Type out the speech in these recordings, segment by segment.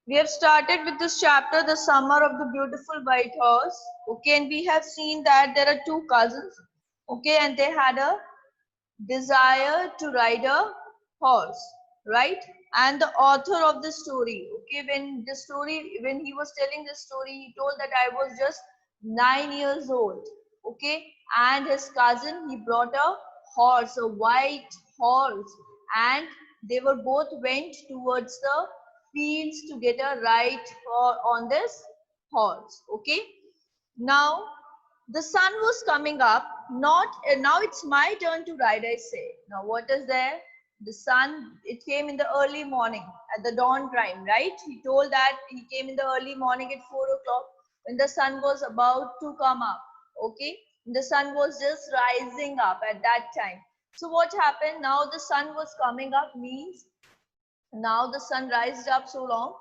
We have started with this chapter, The Summer of the Beautiful White Horse. Okay, and we have seen that there are two cousins. Okay, and they had a desire to ride a horse, right? And the author of the story, okay, when he was telling the story, he told that I was just 9 years old, okay, and his cousin, he brought a horse, a white horse, and they were both went towards the fields to get a ride on this horse, okay. Now the sun was coming up. Not now it's my turn to ride, I say. Now what is there? The sun, it came in the early morning at the dawn time, right? He told that he came in the early morning at 4 o'clock when the sun was about to come up. Okay, the sun was just rising up at that time. So what happened? Now the sun was coming up means now the sun rised up so long.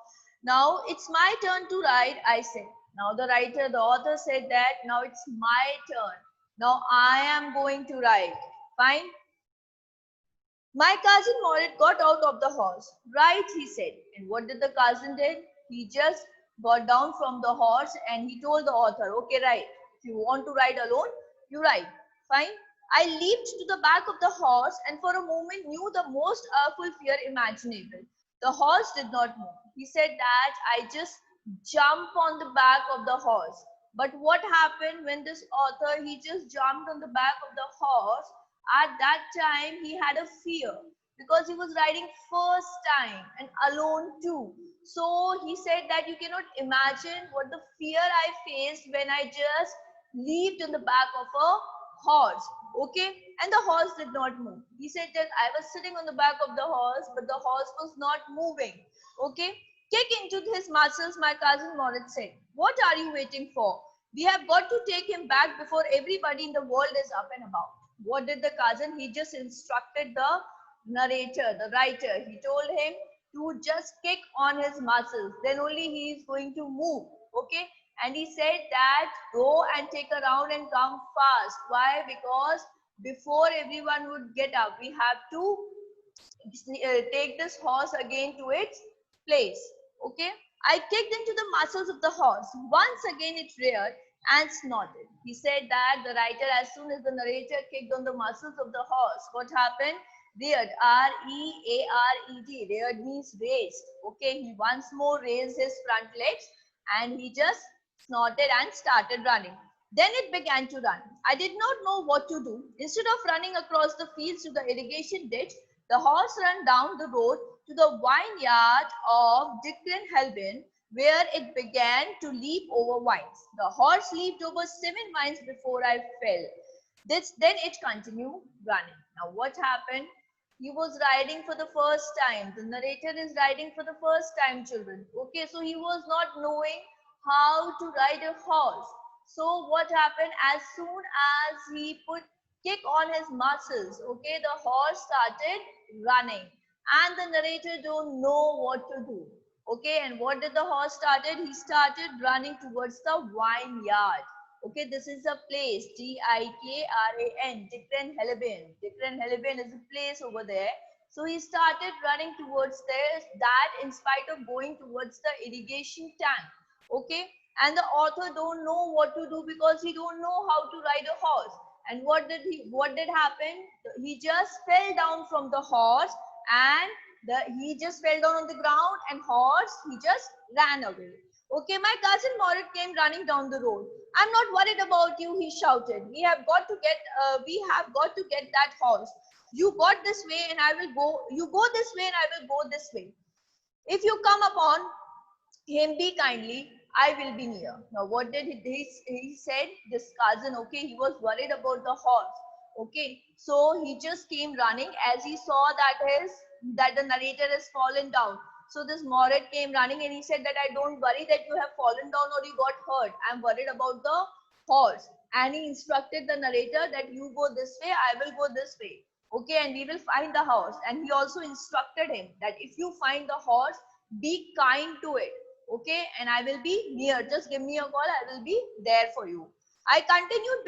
Now it's my turn to ride, I said. Now the author said that now it's my turn. Now I am going to ride. Fine. My cousin Morit got out of the horse. Right, he said. And what did the cousin did? He just got down from the horse and he told the author, okay, right. If you want to ride alone, you ride. Fine. I leaped to the back of the horse and for a moment knew the most awful fear imaginable. The horse did not move. He said that I just jumped on the back of the horse. But what happened when this author, he just jumped on the back of the horse? At that time, he had a fear because he was riding first time and alone too. So he said that you cannot imagine what the fear I faced when I just leaped in the back of a horse. Okay, and the horse did not move. He said that I was sitting on the back of the horse, but the horse was not moving. Okay, kick into his muscles, my cousin Moritz said. What are you waiting for? We have got to take him back before everybody in the world is up and about. What did the cousin? He just instructed the narrator, the writer. He told him to just kick on his muscles. Then only he is going to move. Okay. And he said that go and take a round and come fast. Why? Because before everyone would get up, we have to take this horse again to its place. Okay. I kicked into the muscles of the horse. Once again it reared and snorted. He said that the writer, as soon as the narrator kicked on the muscles of the horse, what happened? Reared, R-E-A-R-E-D. Reared means raised. Okay, he once more raised his front legs and he just snorted and started running. Then it began to run. I did not know what to do. Instead of running across the fields to the irrigation ditch, the horse ran down the road to the vineyard of Dickon Helbin, where it began to leap over vines. The horse leaped over 7 vines before I fell. Then it continued running. Now what happened? He was riding for the first time. The narrator is riding for the first time, children. Okay, so he was not knowing how to ride a horse. So what happened? As soon as he put kick on his muscles, okay, the horse started running and the narrator don't know what to do. Okay, and what did the horse started? He started running towards the vineyard. Okay, this is a place, Dikran, Dickren Helbin. Dickren Helbin is a place over there. So he started running towards there, that in spite of going towards the irrigation tank. Okay, and the author don't know what to do because he don't know how to ride a horse. And what did happen? He just fell down from the horse and he just fell down on the ground and horse, he just ran away. Okay, my cousin Morit came running down the road. I'm not worried about you, he shouted. We have got to get that horse. You got this way and I will go, you go this way and I will go this way. If you come upon him, be kindly, I will be near. Now what did he said, this cousin, okay, he was worried about the horse. Okay, so he just came running as he saw that the narrator has fallen down. So this Morit came running and he said that I don't worry that you have fallen down or you got hurt. I'm worried about the horse. And he instructed the narrator that you go this way, I will go this way. Okay, and we will find the horse. And he also instructed him that if you find the horse, be kind to it. Okay, and I will be near. Just give me a call, I will be there for you. I continued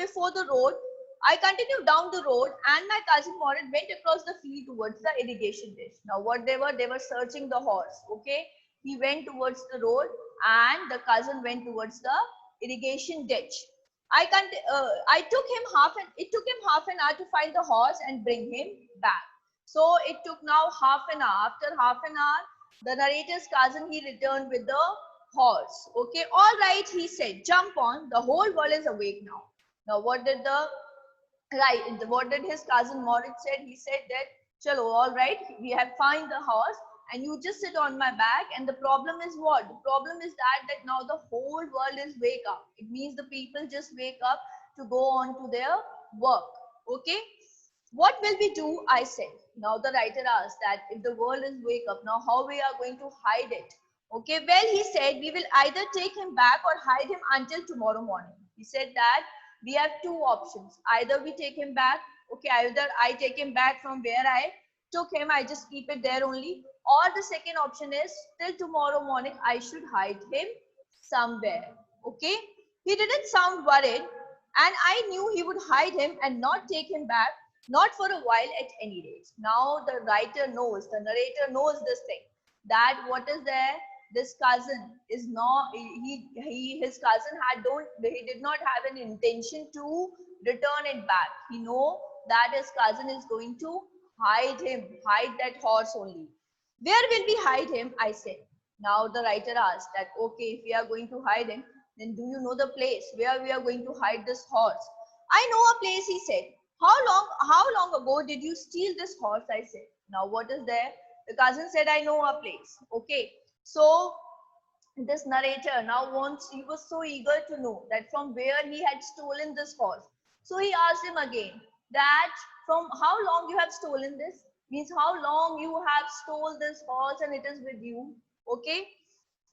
down the road and my cousin Morit went across the field towards the irrigation ditch. Now what they were searching the horse. Okay, He went towards the road and the cousin went towards the irrigation ditch. It took him half an hour to find the horse and bring him back. So it took now half an hour. After half an hour, the narrator's cousin, he returned with the horse. Okay, all right, he said, jump on. The whole world is awake now. Now, what did his cousin Moritz said? He said that, chalo, all right, we have found the horse and you just sit on my back. And the problem is what? The problem is that now the whole world is wake up. It means the people just wake up to go on to their work. Okay. What will we do? I said. Now the writer asked that if the world is wake up, now how we are going to hide it? Okay. Well, he said we will either take him back or hide him until tomorrow morning. He said that we have two options. Either we take him back. Okay. Either I take him back from where I took him, I just keep it there only. Or the second option is till tomorrow morning, I should hide him somewhere. Okay. He didn't sound worried and I knew he would hide him and not take him back, not for a while at any rate. Now the writer knows, the narrator knows this thing, that what is there, this cousin is not, his cousin he did not have an intention to return it back. He know that his cousin is going to hide that horse only. Where will we hide him? I said. Now the writer asked that, okay, if we are going to hide him, then do you know the place where we are going to hide this horse? I know a place, he said. How long ago did you steal this horse? I said. Now what is there? The cousin said, I know a place. Okay. So this narrator now he was so eager to know that from where he had stolen this horse. So he asked him again that from how long you have stolen this? Means how long you have stole this horse and it is with you. Okay.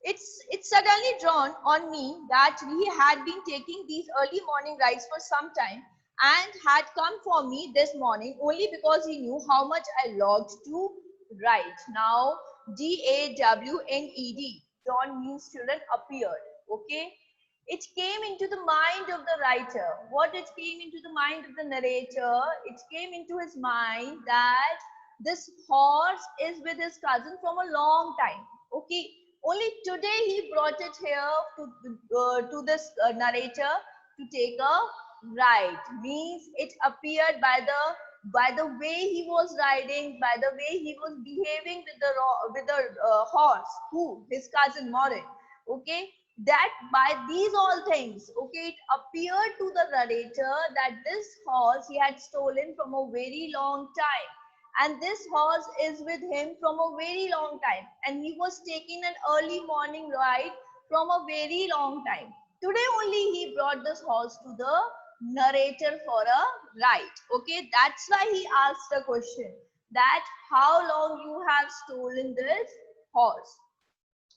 It's suddenly drawn on me that he had been taking these early morning rides for some time and had come for me this morning only because he knew how much I loved to ride. Now, DAWNED, dawn means children, appeared. Okay. It came into the mind of the writer. What it came into the mind of the narrator? It came into his mind that this horse is with his cousin from a long time. Okay. Only today he brought it here to this narrator to take a ride. Means it appeared by the way he was riding, by the way he was behaving with the horse, his cousin Moritz. Okay, that by these all things, okay, it appeared to the narrator that this horse he had stolen from a very long time. And this horse is with him from a very long time. And he was taking an early morning ride from a very long time. Today only he brought this horse to the narrator for a ride. Okay, that's why he asked the question that how long you have stolen this horse.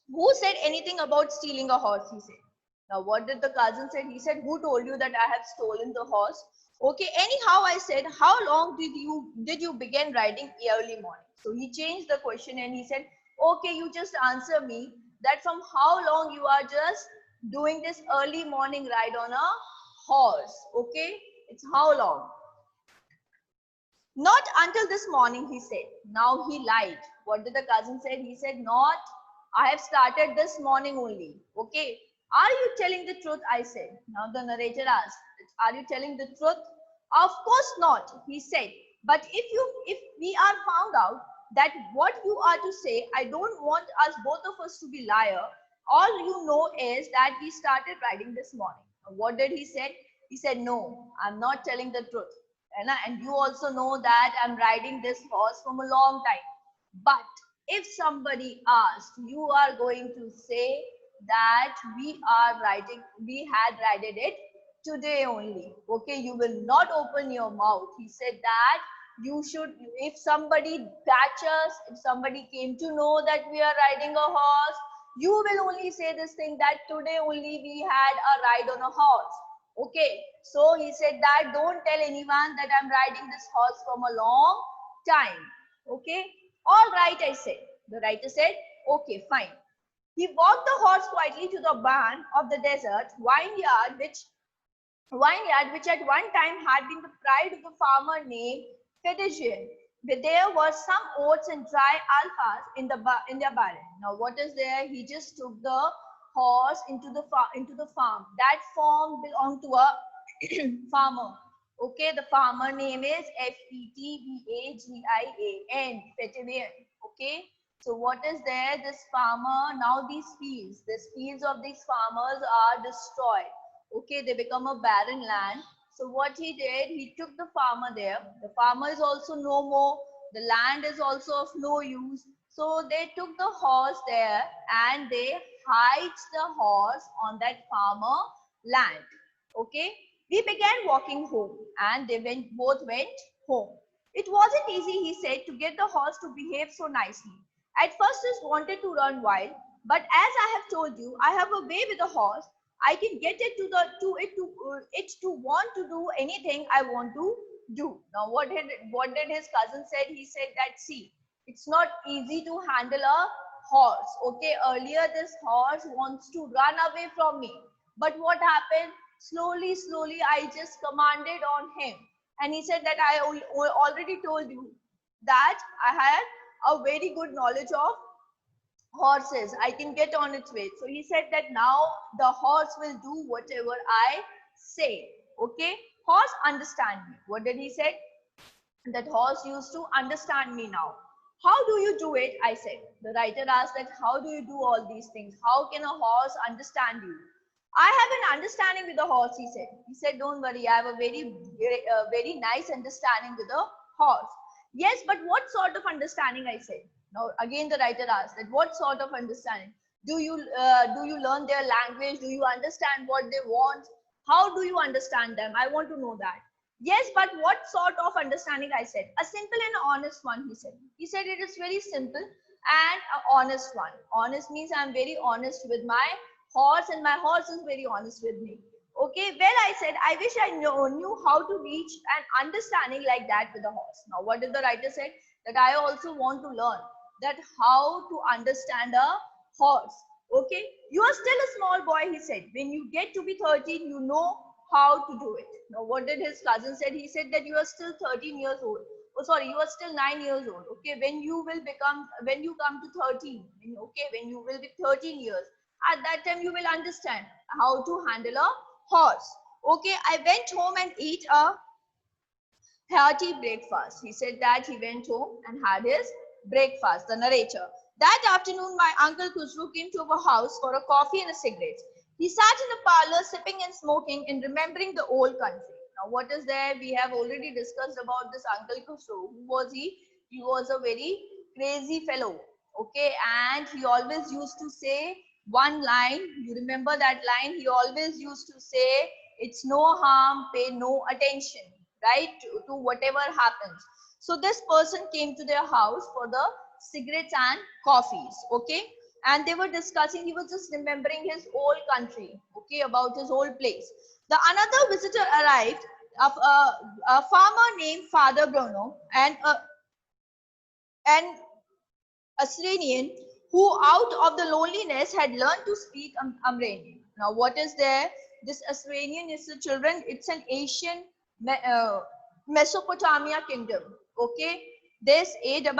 Who said anything about stealing a horse? He said. Now what did the cousin say? He said, who told you that I have stolen the horse? Okay, anyhow, I said, how long did you begin riding early morning? So he changed the question and he said, okay, you just answer me that from how long you are just doing this early morning ride on a horse. Okay, it's how long? Not until this morning, he said. Now he lied. What did the cousin say? He said, not, I have started this morning only. Okay, are you telling the truth? I said. Now the narrator asked, are you telling the truth? Of course not, he said. But if we are found out that what you are to say, I don't want us, both of us, to be liar. All you know is that we started riding this morning. What did he say? He said, no, I'm not telling the truth. And you also know that I'm riding this horse from a long time. But if somebody asked, you are going to say that we had ridden it today only. Okay, you will not open your mouth. He said that you should, if somebody catch us, if somebody came to know that we are riding a horse, you will only say this thing that today only we had a ride on a horse. Okay, so he said that don't tell anyone that I'm riding this horse from a long time. Okay, all right, I said. The writer said, okay, fine. He walked the horse quietly to the barn of the desert vineyard, which at one time had been the pride of the farmer named Fedegian. there were some oats and dry alfas in their barn. Now what is there? He just took the horse into the farm. That farm belonged to a farmer. Okay, the farmer name is Fetvagian, Fetvagian. Okay, so what is there? This farmer, now these fields of these farmers are destroyed. Okay, they become a barren land. So what he did, he took the farmer there. The farmer is also no more. The land is also of no use. So they took the horse there and they hitched the horse on that farmer land. Okay, we began walking home and they both went home. It wasn't easy, he said, to get the horse to behave so nicely. At first, it wanted to run wild, but as I have told you, I have a way with the horse. I can get it to want to do anything I want to do. Now, what did his cousin said? He said that, see, it's not easy to handle a horse. Okay, earlier this horse wants to run away from me, but what happened? Slowly, I just commanded on him, and he said that I already told you that I had a very good knowledge of horses. I can get on its way. So he said that now the horse will do whatever I say. Okay, horse understand me. What did he say? That horse used to understand me now. How do you do it? I said. The writer asked that how do you do all these things? How can a horse understand you? I have an understanding with the horse, he said. He said, don't worry, I have a very nice understanding with the horse. Yes, but what sort of understanding, I said. Now, again, the writer asked that what sort of understanding? Do you learn their language? Do you understand what they want? How do you understand them? I want to know that. Yes, but what sort of understanding, I said. A simple and honest one, he said. He said it is very simple and an honest one. Honest means I am very honest with my horse and my horse is very honest with me. Okay, well, I said, I wish I knew how to reach an understanding like that with a horse. Now, what did the writer say? That I also want to learn that how to understand a horse. Okay, you are still a small boy, he said. When you get to be 13, you know how to do it. Now, what did his cousin said? He said that you are still 13 years old. Oh, sorry, you are still 9 years old. Okay, when you come to 13, okay, when you will be 13 years, at that time you will understand how to handle a horse. Okay, I went home and ate a hearty breakfast. He said that he went home and had his breakfast, the narrator. That afternoon, my uncle Khusru came to our house for a coffee and a cigarette. He sat in the parlor sipping and smoking and remembering the old country. Now, what is there? We have already discussed about this uncle Khusru. Who was he? He was a very crazy fellow. Okay, and he always used to say one line. You remember that line? He always used to say, it's no harm, pay no attention, right, to whatever happens. So this person came to their house for the cigarettes and coffees. Okay, and they were discussing, he was just remembering his old country, okay, about his old place. The another visitor arrived, a farmer named Father Bruno, and an Assyrian who out of the loneliness had learned to speak Armenian. Now what is there? This Assyrian is the children, it's an Asian Mesopotamia kingdom. Okay, this Assyrian,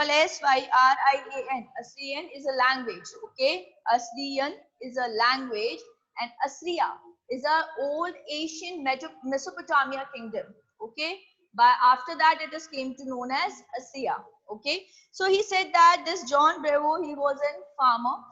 Assyrian is a language. Okay, Assyrian is a language and Assyria is a old Asian Mesopotamia kingdom. Okay, but after that it is came to known as Assyria. Okay, so he said that this John Brevo, he was a farmer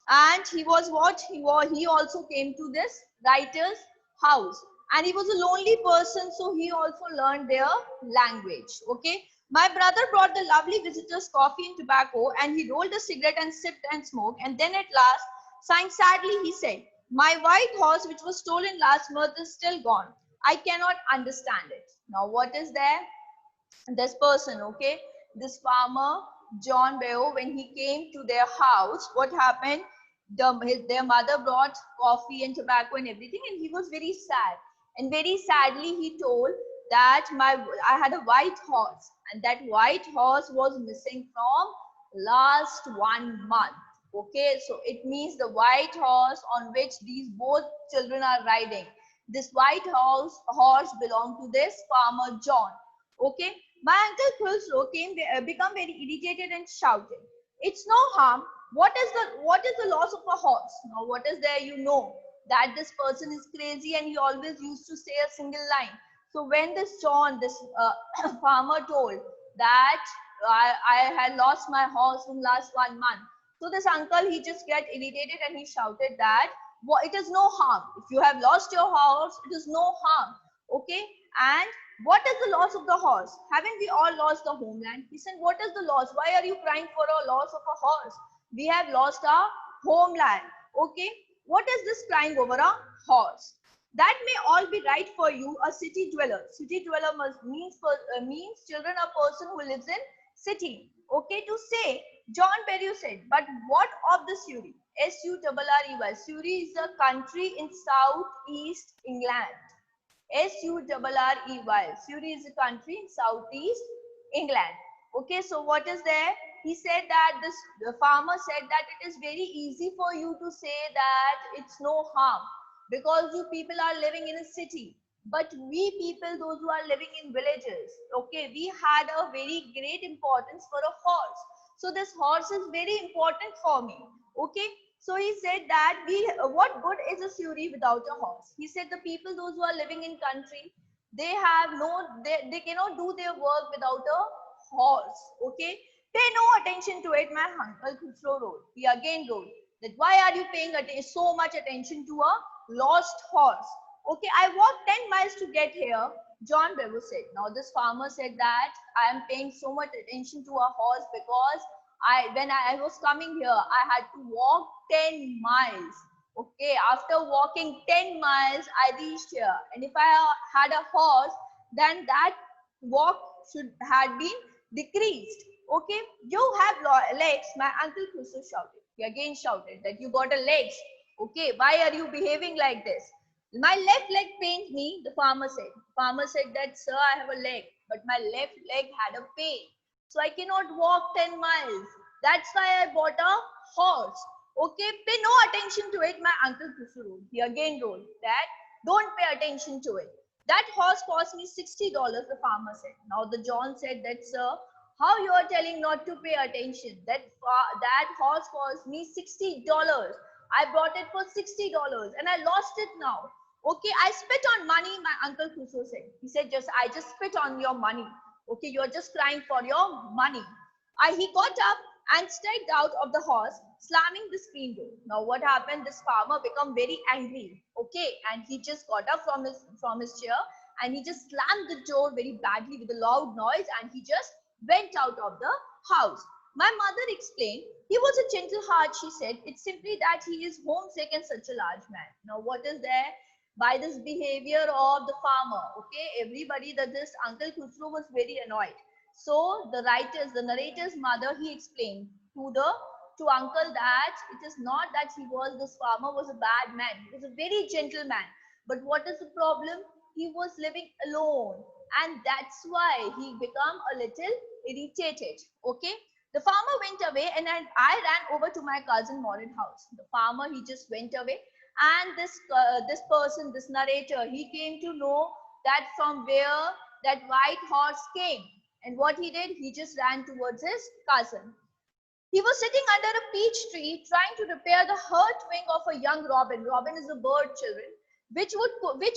and he was what he also came to this writer's house and he was a lonely person, so he also learned their language. Okay, my brother brought the lovely visitors coffee and tobacco and he rolled a cigarette and sipped and smoked, and then at last, sighing sadly, he said, my white horse which was stolen last month is still gone. I cannot understand it. Now what is there? This person, okay, this farmer John Beo, when he came to their house, what happened? Their mother brought coffee and tobacco and everything, and he was very sad. And very sadly, he told that I had a white horse, and that white horse was missing from last 1 month. Okay, so it means the white horse on which these both children are riding. This white horse belonged to this farmer John. Okay, My uncle Khusro become very irritated and shouted, "It's no harm. What is the loss of a horse?" Now what is there? You know that this person is crazy and he always used to say a single line. So when this farmer told that I had lost my horse from last 1 month, so this uncle, he just get irritated and he shouted that, well, it is no harm. If you have lost your horse, it is no harm. Okay, and what is the loss of the horse? Haven't we all lost the homeland? He said, what is the loss? Why are you crying for a loss of a horse? We have lost our homeland. Okay, what is this crying over a horse? That may all be right for you, a city dweller. City dweller means children, a person who lives in city. Okay, to say, John Berry said, but what of the Surrey? Surrey. Surrey is a country in southeast England. Surrey. Surrey is a country in southeast England. Okay, so what is there? He said that the farmer said that it is very easy for you to say that it's no harm because you people are living in a city. But we people, those who are living in villages, okay, we had a very great importance for a horse. So this horse is very important for me. Okay, so he said that what good is a Surrey without a horse? He said the people, those who are living in country, they cannot do their work without a horse. Okay, pay no attention to it, my uncle Khusro wrote. He again wrote that why are you paying so much attention to a lost horse? Okay, I walked 10 miles to get here, John Bevo said. Now this farmer said that I am paying so much attention to a horse because when I was coming here, I had to walk 10 miles. Okay, after walking 10 miles, I reached here. And if I had a horse, then that walk should had been decreased. Okay, you have legs, my uncle Khusro shouted. He again shouted that you got a legs. Okay, why are you behaving like this? My left leg pains me, the farmer said. Farmer said that, sir, I have a leg, but my left leg had a pain. So I cannot walk 10 miles. That's why I bought a horse. Okay, pay no attention to it, my uncle Khusro. He again wrote that don't pay attention to it. That horse cost me $60, the farmer said. Now the John said that, sir, how you are telling not to pay attention? That horse cost me $60. I bought it for $60 and I lost it now. Okay, I spit on money, my uncle Khusro said. He said, I just spit on your money. Okay, you're just crying for your money. He got up and stepped out of the horse, slamming the screen door. Now what happened? This farmer became very angry. Okay, and he just got up from his chair and he just slammed the door very badly with a loud noise and he just went out of the house. My mother explained, he was a gentle heart, she said. It's simply that he is homesick and such a large man. Now what is there? By this behavior of the farmer, okay, everybody, that this uncle Khusro was very annoyed. So the narrator's mother, he explained to uncle that it is not that this farmer was a bad man. He was a very gentle man. But what is the problem? He was living alone, and that's why he became a little irritated. Okay. The farmer went away, and I ran over to my cousin Maureen house. The farmer, he just went away, and this narrator, he came to know that from where that white horse came. And what he did, he just ran towards his cousin. He was sitting under a peach tree trying to repair the hurt wing of a young robin. Robin is a bird, children, which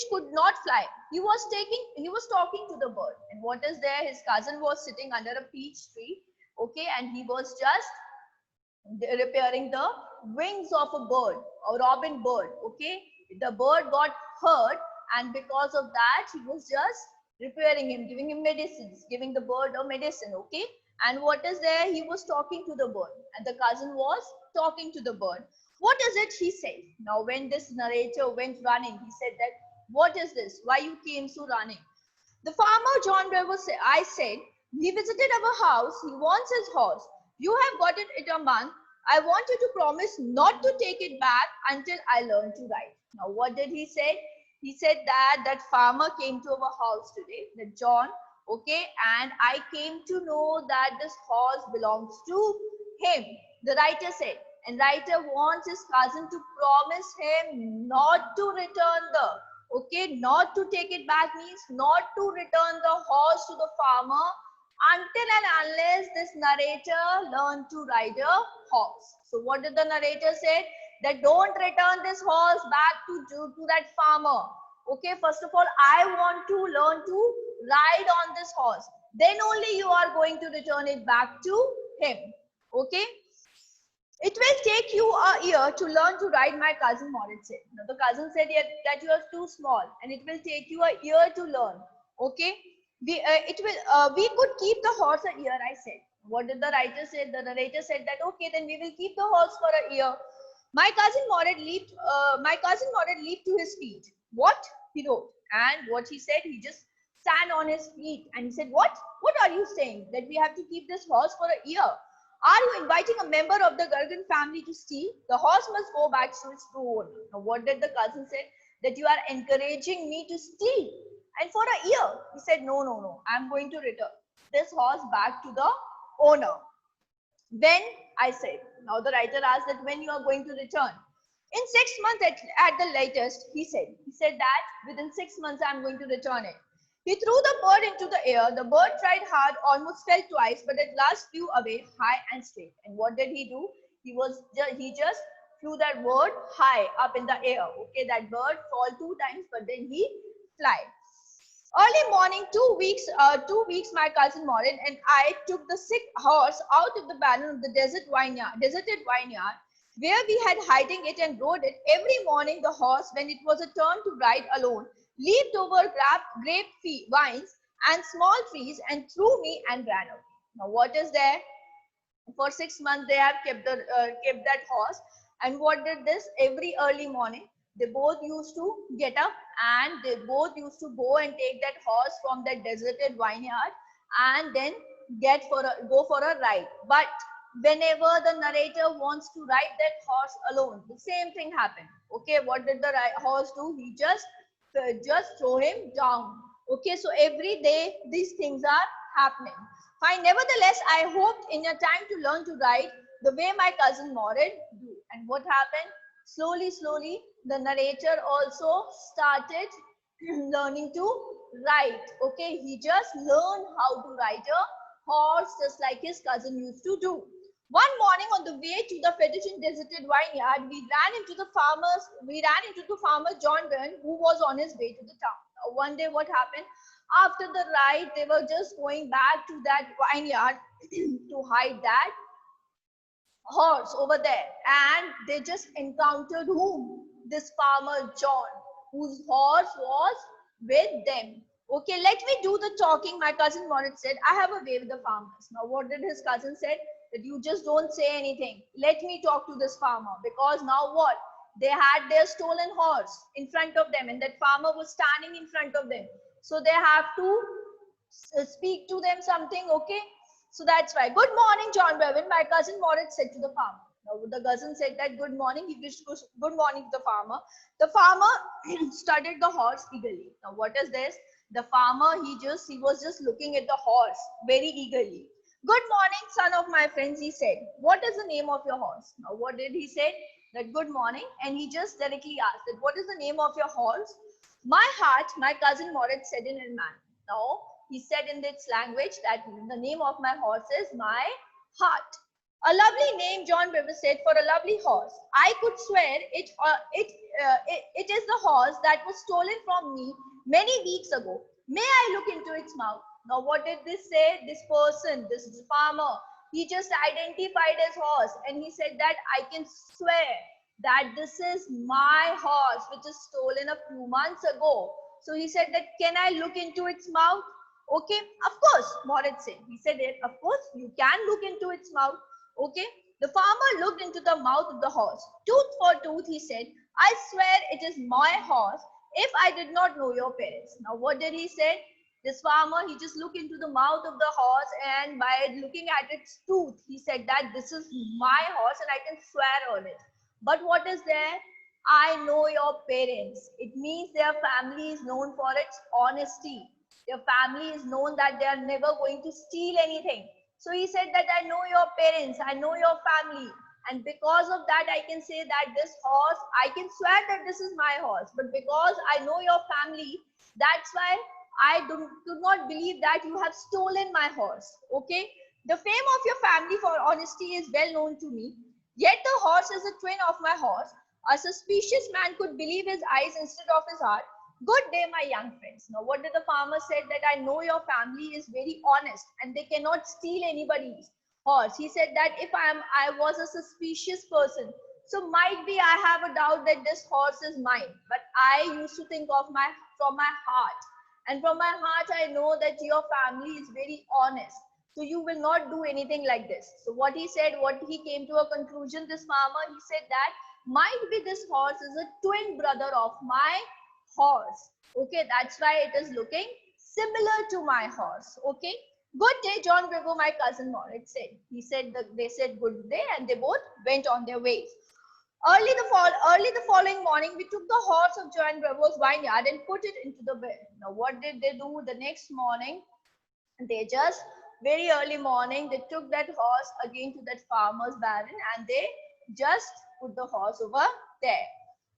could not fly. He was talking to the bird. And what is there? His cousin was sitting under a peach tree, okay, and he was just repairing the wings of a bird, a robin bird. Okay, the bird got hurt, and because of that, he was just repairing him, giving him medicines, giving the bird a medicine. Okay, and what is there? He was talking to the bird, and the cousin was talking to the bird. What is it? He said. Now, when this narrator went running, he said that, what is this? Why you came so running? The farmer John Bever said, I said, he visited our house. He wants his horse. You have got it in a month. I want you to promise not to take it back until I learn to ride. Now, what did he say? He said that farmer came to our house today, that John, okay, and I came to know that this horse belongs to him. The writer said, and writer wants his cousin to promise him not to return not to take it back means not to return the horse to the farmer until and unless this narrator learned to ride a horse. So what did the narrator say? That don't return this horse back to that farmer. Okay, first of all, I want to learn to ride on this horse. Then only you are going to return it back to him. Okay. It will take you a year to learn to ride, my cousin Moritz said. Now, the cousin said that you are too small and it will take you a year to learn. Okay. We could keep the horse a year, I said. What did the writer say? The narrator said that, okay, then we will keep the horse for a year. My cousin Moritz leaped to his feet. What? He wrote. And what he said, he just stand on his feet and he said, what? What are you saying? That we have to keep this horse for a year? Are you inviting a member of the Gargan family to steal? The horse must go back to its true owner. Now, what did the cousin say? That you are encouraging me to steal. And for a year, he said, no, no, no, I'm going to return this horse back to the owner. When? I said. Now the writer asked that when you are going to return. In 6 months at the latest, he said. He said that within 6 months I'm going to return it. He threw the bird into the air. The bird tried hard, almost fell twice, but at last flew away high and straight. And what did he do? He just flew that bird high up in the air. Okay, that bird fall 2 times, but then he fly. Early morning, 2 weeks, my cousin Moritz and I took the sick horse out of the barn of the deserted vineyard, where we had hiding it and rode it. Every morning, the horse, when it was a turn to ride alone, leaped over grape vines and small trees and threw me and ran away. Now, what is there? For 6 months, they have kept that horse. And what did this? Every early morning, they both used to get up and they both used to go and take that horse from that deserted vineyard and then go for a ride. But whenever the narrator wants to ride that horse alone, the same thing happened. Okay, what did the horse do? He just throw him down. Okay, so every day these things are happening. Fine. Nevertheless, I hoped in your time to learn to ride the way my cousin Moritz do. And what happened? Slowly, slowly, the narrator also started learning to ride. Okay, he just learned how to ride a horse just like his cousin used to do. One morning on the way to the Fetishin deserted vineyard, we ran into farmer John Byrne, who was on his way to the town. One day what happened? After the ride, they were just going back to that vineyard to hide that horse over there, and they just encountered whom? This farmer John, whose horse was with them. Okay, let me do the talking, my cousin Moritz said. I have a way with the farmers. Now, what did his cousin say? That you just don't say anything. Let me talk to this farmer, because now what? They had their stolen horse in front of them, and that farmer was standing in front of them. So they have to speak to them something, okay? So that's why. Good morning, John Bevan, my cousin Moritz said to the farmer. Now, the cousin said that good morning. He wished good morning to the farmer. The farmer studied the horse eagerly. Now, what is this? The farmer, he was just looking at the horse very eagerly. Good morning, son of my friends, he said. What is the name of your horse? Now, what did he say? That good morning. And he just directly asked that, what is the name of your horse? My heart, my cousin Moritz said in a manner. Now, he said in this language that the name of my horse is my heart. A lovely name, John Bevan said, for a lovely horse. I could swear it is the horse that was stolen from me many weeks ago. May I look into its mouth? Now, what did this say? This person, this farmer, he just identified his horse and he said that I can swear that this is my horse which is stolen a few months ago. So he said that, can I look into its mouth? Okay, of course, Moritz said. He said, of course, you can look into its mouth. Okay, the farmer looked into the mouth of the horse. Tooth for tooth, he said, I swear it is my horse if I did not know your parents. Now, what did he say? This farmer, he just looked into the mouth of the horse, and by looking at its tooth, he said that this is my horse and I can swear on it. But what is there? I know your parents. It means their family is known for its honesty. Their family is known that they are never going to steal anything. So he said that I know your parents, I know your family. And because of that, I can say that this horse, I can swear that this is my horse. But because I know your family, that's why I could not believe that you have stolen my horse. Okay. The fame of your family for honesty is well known to me. Yet the horse is a twin of my horse. A suspicious man could believe his eyes instead of his heart. Good day, my young friends. Now, what did the farmer say? That I know your family is very honest and they cannot steal anybody's horse. He said that if I was a suspicious person, so might be I have a doubt that this horse is mine. But I used to think of from my heart. And from my heart, I know that your family is very honest. So you will not do anything like this. So what he said, what he came to a conclusion, this farmer, he said that might be this horse is a twin brother of my horse. Okay, that's why it is looking similar to my horse. Okay. Good day, John Bravo, my cousin Moritz said. He said that they said good day and they both went on their ways. Early the following morning, we took the horse of John Bravo's vineyard and put it into the bed. Now, what did they do the next morning? They just very early morning, they took that horse again to that farmer's barn and they just put the horse over there.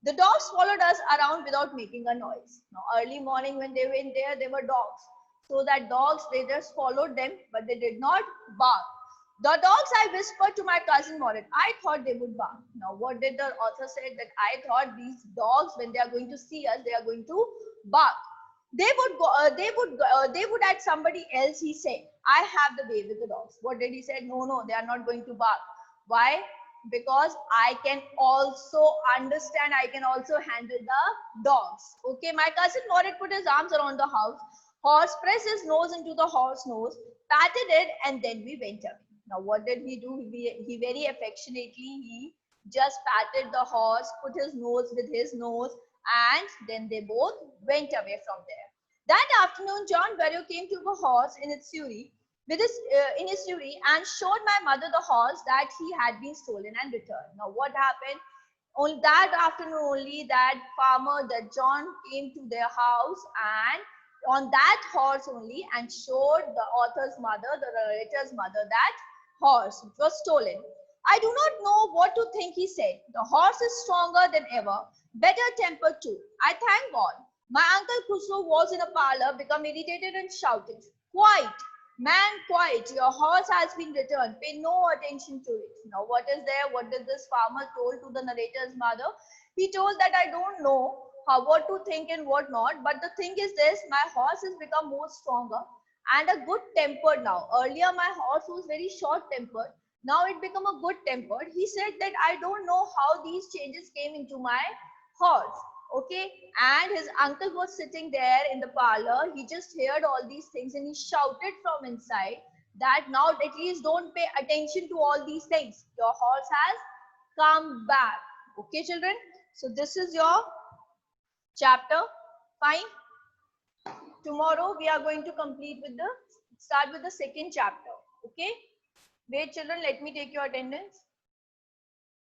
The dogs followed us around without making a noise. Now, early morning when they went there were dogs. So that dogs, they just followed them, but they did not bark. The dogs, I whispered to my cousin Moritz, I thought they would bark. Now, what did the author say? That I thought these dogs, when they are going to see us, they are going to bark. They would go, they would at somebody else. He said, I have the way with the dogs. What did he say? No, they are not going to bark. Why? Because I can also understand, I can also handle the dogs. Okay, my cousin Moritz put his arms around the horse, pressed his nose into the horse nose, patted it, and then we went away. Now, what did he do? He very affectionately, he just patted the horse, put his nose with his nose, and then they both went away from there. That afternoon, John Barrow came to the horse in its fury, in his fury, and showed my mother the horse that he had been stolen and returned. Now, what happened? On that afternoon only, that farmer, that John came to their house and on that horse only and showed the author's mother, the narrator's mother, that horse which was stolen. I do not know what to think, he said. The horse is stronger than ever, better tempered too. I thank God. My uncle Khusro was in a parlor, become irritated and shouted, Quiet! Man, quiet! Your horse has been returned. Pay no attention to it. Now, what is there? What did this farmer told to the narrator's mother? He told that I don't know what to think and what not. But the thing is this, my horse has become more stronger and a good tempered now. Earlier, my horse was very short tempered. Now it become a good tempered. He said that I don't know how these changes came into my horse. Okay, and his uncle was sitting there in the parlor. He just heard all these things and he shouted from inside that now at least don't pay attention to all these things. Your horse has come back. Okay, children. So this is your chapter. Fine. Tomorrow we are going to start with the second chapter. Okay. Wait, children, let me take your attendance.